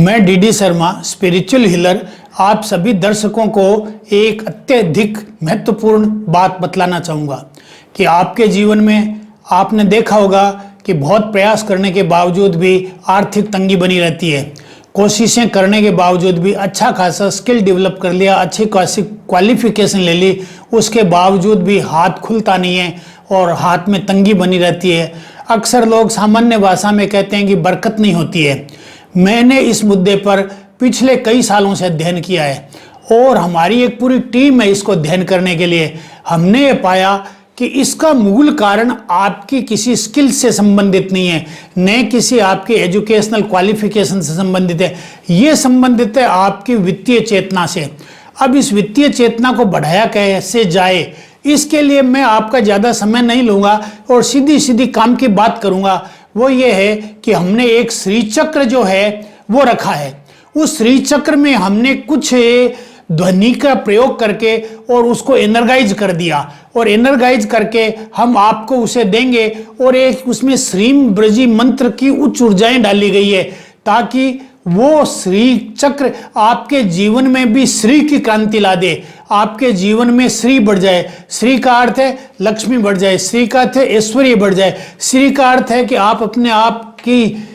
मैं DD Sharma spiritual healer आप सभी दर्शकों को एक अत्यधिक महत्वपूर्ण बात बतलाना चाहूँगा कि आपके जीवन में आपने देखा होगा कि बहुत प्रयास करने के बावजूद भी आर्थिक तंगी बनी रहती है। कोशिशें करने के बावजूद भी अच्छा खासा स्किल डेवलप कर लिया, अच्छी खासी क्वालिफिकेशन ले ली, उसके बावजूद भी हाथ खुलता नहीं है और हाथ में तंगी बनी रहती है। अक्सर लोग सामान्य भाषा में कहते हैं कि बरकत नहीं होती है। मैंने इस मुद्दे पर पिछले कई सालों से अध्ययन किया है और हमारी एक पूरी टीम है इसको अध्ययन करने के लिए। हमने ये पाया कि इसका मूल कारण आपकी किसी स्किल से संबंधित नहीं है, न किसी आपके एजुकेशनल क्वालिफिकेशन से संबंधित है। ये संबंधित है आपकी वित्तीय चेतना से। अब इस वित्तीय चेतना को बढ़ाया कैसे जाए, इसके लिए मैं आपका ज़्यादा समय नहीं लूँगा और सीधी सीधी काम की बात करूँगा। वो ये है कि हमने एक श्री चक्र जो है वो रखा है। उस श्री चक्र में हमने कुछ ध्वनि का प्रयोग करके और उसको एनर्गाइज कर दिया और एनर्गाइज करके हम आपको उसे देंगे और एक उसमें श्रीम ब्रजी मंत्र की उच्च ऊर्जाएं डाली गई है ताकि वो श्री चक्र आपके जीवन में भी श्री की क्रांति ला दे, आपके जीवन में श्री बढ़ जाए। श्री का अर्थ है लक्ष्मी बढ़ जाए, श्री का अर्थ है ऐश्वर्य बढ़ जाए, श्री का अर्थ है कि आप अपने आप की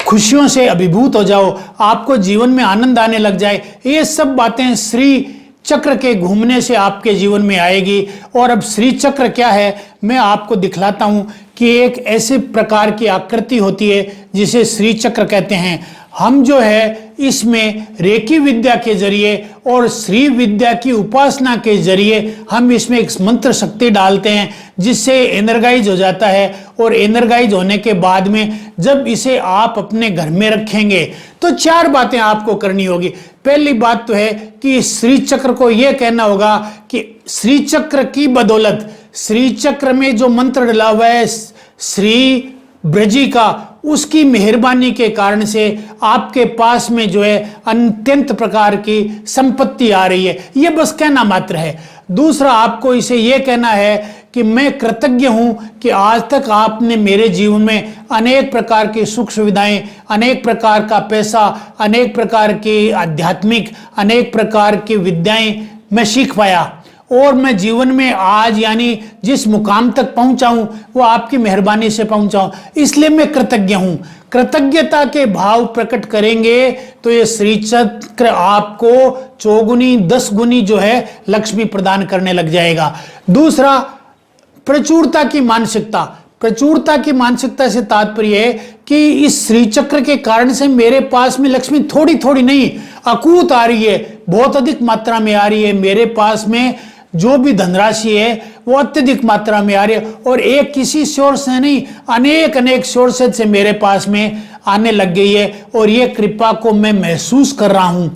खुशियों से अभिभूत हो जाओ, आपको जीवन में आनंद आने लग जाए। ये सब बातें श्री चक्र के घूमने से आपके जीवन में आएगी। और अब श्री चक्र क्या है मैं आपको दिखलाता हूँ कि एक ऐसे प्रकार की आकृति होती है जिसे श्री चक्र कहते हैं। हम जो है इसमें रेकी विद्या के जरिए और श्री विद्या की उपासना के जरिए हम इसमें एक मंत्र शक्ति डालते हैं जिससे एनर्गाइज हो जाता है। और एनर्गाइज होने के बाद में जब इसे आप अपने घर में रखेंगे तो 4 बातें आपको करनी होगी। पहली बात तो है कि श्री चक्र को यह कहना होगा कि श्री चक्र की बदौलत, श्री चक्र में जो मंत्र डला हुआ है श्री ब्रजी का, उसकी मेहरबानी के कारण से आपके पास में जो है अत्यंत प्रकार की संपत्ति आ रही है। ये बस कहना मात्र है। दूसरा आपको इसे ये कहना है कि मैं कृतज्ञ हूं कि आज तक आपने मेरे जीवन में अनेक प्रकार की सुख सुविधाएं, अनेक प्रकार का पैसा, अनेक प्रकार की आध्यात्मिक, अनेक प्रकार की विद्याएं मैं सीख पाया और मैं जीवन में आज यानी जिस मुकाम तक पहुंचा हूं वो आपकी मेहरबानी से पहुंचा हूं, इसलिए मैं कृतज्ञ हूं। कृतज्ञता के भाव प्रकट करेंगे तो ये श्री चक्र आपको 4 गुनी 10 गुनी जो है लक्ष्मी प्रदान करने लग जाएगा। दूसरा, प्रचुरता की मानसिकता। प्रचुरता की मानसिकता से तात्पर्य है कि इस श्री चक्र के कारण से मेरे पास में लक्ष्मी थोड़ी थोड़ी नहीं अकूत आ रही है, बहुत अधिक मात्रा में आ रही है। मेरे पास में जो भी धनराशि है वो अत्यधिक मात्रा में आ रही है और एक किसी सोर्स से नहीं अनेक अनेक सोर्सेज से मेरे पास में आने लग गई है और ये कृपा को मैं महसूस कर रहा हूं।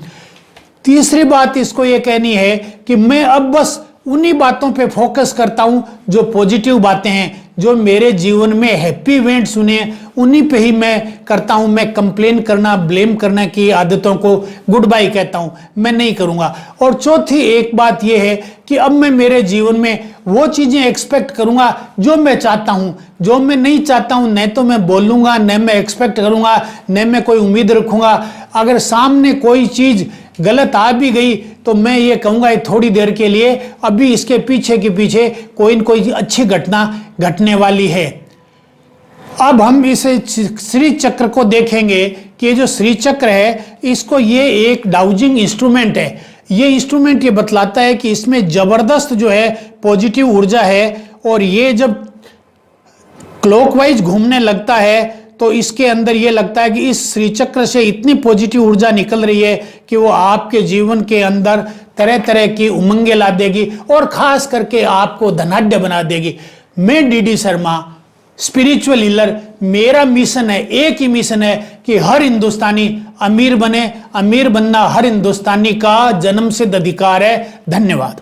तीसरी बात इसको ये कहनी है कि मैं अब बस उन्हीं बातों पे फोकस करता हूं जो पॉजिटिव बातें हैं, जो मेरे जीवन में हैप्पी इवेंट्स सुने उन्हीं पे ही मैं करता हूं। मैं कंप्लेन करना, ब्लेम करना की आदतों को गुड बाय कहता हूं, मैं नहीं करूंगा। और चौथी एक बात यह है कि अब मैं मेरे जीवन में वो चीजें एक्सपेक्ट करूंगा जो मैं चाहता हूं। जो मैं नहीं चाहता हूं न तो मैं बोलूंगा, न मैं एक्सपेक्ट करूंगा, न मैं कोई उम्मीद रखूंगा। अगर सामने कोई चीज गलत आ भी गई तो मैं ये कहूँगा ये थोड़ी देर के लिए, अभी इसके पीछे के पीछे कोई न कोई अच्छी घटना घटने वाली है। अब हम इस श्री चक्र को देखेंगे कि ये जो श्री चक्र है इसको ये एक डाउजिंग इंस्ट्रूमेंट है। ये इंस्ट्रूमेंट ये बतलाता है कि इसमें जबरदस्त जो है पॉजिटिव ऊर्जा है और ये जब क्लॉकवाइज घूमने लगता है तो इसके अंदर ये लगता है कि इस श्री चक्र से इतनी पॉजिटिव ऊर्जा निकल रही है कि वो आपके जीवन के अंदर तरह तरह की उमंगें ला देगी और खास करके आपको धनाढ्य बना देगी। मैं डीडी शर्मा स्पिरिचुअल हीलर, मेरा मिशन है, एक ही मिशन है कि हर हिंदुस्तानी अमीर बने। अमीर बनना हर हिंदुस्तानी का जन्मसिद्ध अधिकार है। धन्यवाद।